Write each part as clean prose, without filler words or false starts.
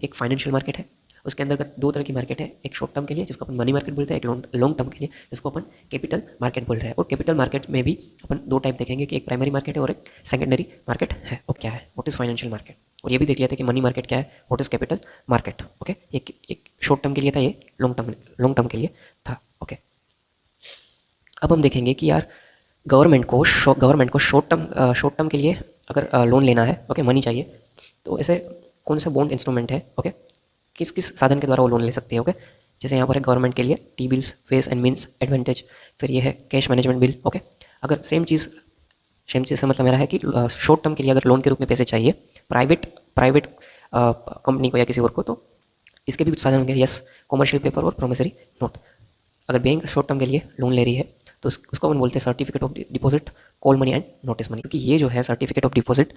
एक financial market है, उसके अंतर्गत दो तरह की मार्केट है, एक शॉर्ट टर्म के लिए जिसको अपन मनी मार्केट बोलते हैं, एक लॉन्ग टर्म के लिए जिसको अपन कैपिटल मार्केट बोल रहे हैं। और कैपिटल मार्केट में भी अपन दो टाइप देखेंगे कि एक प्राइमरी मार्केट है और एक सेकेंडरी मार्केट है। और क्या है, व्हाट इज़ फाइनेंशियल मार्केट, और ये भी देख लेते हैं कि मनी मार्केट क्या है, what is capital market. Okay, एक शॉर्ट टर्म के लिए था, ये लॉन्ग टर्म के लिए था। ओके, अब हम देखेंगे कि यार गवर्नमेंट को शॉर्ट टर्म के लिए अगर लोन लेना है, ओके, मनी चाहिए, तो ऐसे कौन सा बॉन्ड इंस्ट्रूमेंट है, ओके, किस किस साधन के द्वारा वो लोन ले सकती है। ओके, जैसे यहाँ पर है गवर्नमेंट के लिए T bills, face and means advantage, फिर ये है कैश मैनेजमेंट बिल। ओके, अगर सेम चीज़ से मतलब मेरा है कि शॉर्ट टर्म के लिए अगर लोन के रूप में पैसे चाहिए प्राइवेट कंपनी को या किसी और को, तो इसके भी कुछ साधन होंगे। यस, कॉमर्शियल पेपर और प्रोमिसरी नोट। अगर बैंक शॉर्ट टर्म के लिए लोन ले रही है तो उसको अपन बोलते हैं certificate of deposit, call money and notice money. क्योंकि ये जो है सर्टिफिकेट ऑफ डिपॉजिट,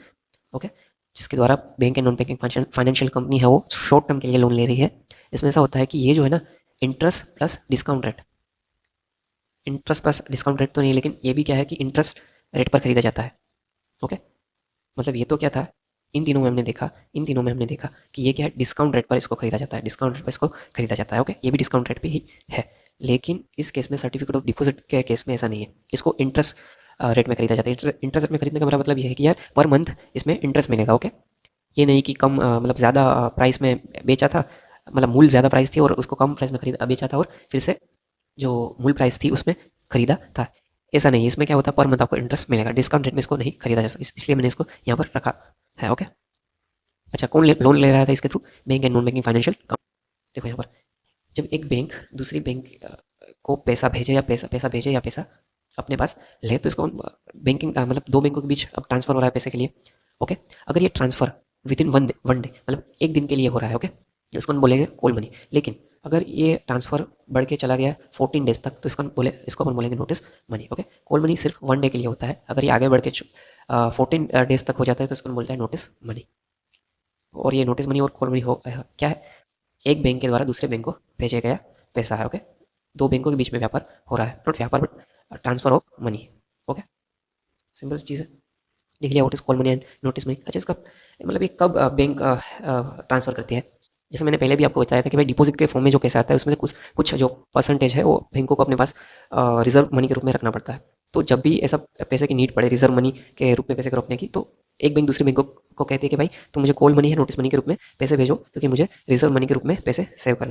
ओके, जिसके द्वारा bank and non banking financial company है वो शॉर्ट टर्म के लिए लोन ले रही है, इसमें ऐसा होता है कि ये जो है ना, interest plus discount rate, interest plus discount rate तो नहीं, लेकिन ये भी क्या है कि इंटरेस्ट रेट पर खरीदा जाता है। ओके, मतलब ये तो क्या था, इन तीनों में हमने देखा कि ये क्या है, डिस्काउंट रेट पर इसको खरीदा जाता है, डिस्काउंट रेट पर इसको खरीदा जाता है। ओके, ये भी डिस्काउंट रेट पे ही है, लेकिन इस केस में सर्टिफिकेट ऑफ डिपॉजिट के केस में ऐसा नहीं है, इसको इंटरेस्ट रेट में खरीदा जाता है। इंटरेस्ट रेट में खरीदने का मेरा मतलब ये है कि यार पर मंथ इसमें इंटरेस्ट मिलेगा। ओके, ये नहीं कि कम मतलब ज़्यादा प्राइस में बेचा था, मतलब मूल ज़्यादा प्राइस थी और उसको कम प्राइस में खरीदा बेचा था और फिर से जो मूल प्राइस थी उसमें खरीदा था, ऐसा नहीं। इसमें क्या होता है, पर मंथ आपको इंटरेस्ट मिलेगा, डिस्काउंट रेट में इसको नहीं खरीदा जा सकता, इसलिए मैंने इसको यहाँ पर रखा है। ओके, अच्छा, कौन लोन ले रहा था इसके through, bank and non banking financial. देखो यहाँ पर जब एक बैंक दूसरी बैंक को पैसा भेजे या पैसा अपने पास ले, तो इसको बैंकिंग मतलब दो बैंकों के बीच अब ट्रांसफर हो रहा है पैसे के लिए। ओके, अगर ये transfer with in one day मतलब एक दिन के लिए हो रहा है, ओके, इसको हम बोलेंगे कॉल मनी। लेकिन अगर ये ट्रांसफर बढ़ के चला गया 14 डेज तक, तो इसको अपन बोलेंगे notice money. Okay, call money सिर्फ वन डे के लिए होता है, अगर ये आगे बढ़ के 14 डेज तक हो जाता है तो इसको हम बोलते हैं नोटिस मनी। और ये नोटिस मनी और कॉल मनी हो क्या है, एक बैंक के द्वारा दूसरे बैंक को भेजा गया पैसा है। ओके, दो बैंकों के बीच में व्यापार हो रहा है, नॉट व्यापार but transfer of money. Okay, simple सी चीज़ है, देख लिया what is call money and notice money. अच्छा, इसका मतलब ये कब बैंक ट्रांसफर करती है, जैसे मैंने पहले भी आपको बताया था कि भाई डिपॉजिट के फॉर्म में जो पैसा आता है उसमें से कुछ कुछ जो परसेंटेज है वो बैंकों को अपने पास रिजर्व मनी के रूप में रखना पड़ता है। तो जब भी ऐसा पैसे की नीड पड़े रिजर्व मनी के रूप में पैसे को रखने की, तो एक बैंक दूसरे बैंक को कहती है कि भाई तुम मुझे कॉल मनी है नोटिस मनी के रूप में पैसे भेजो, क्योंकि मुझे रिजर्व मनी के रूप में पैसे सेव करने हैं।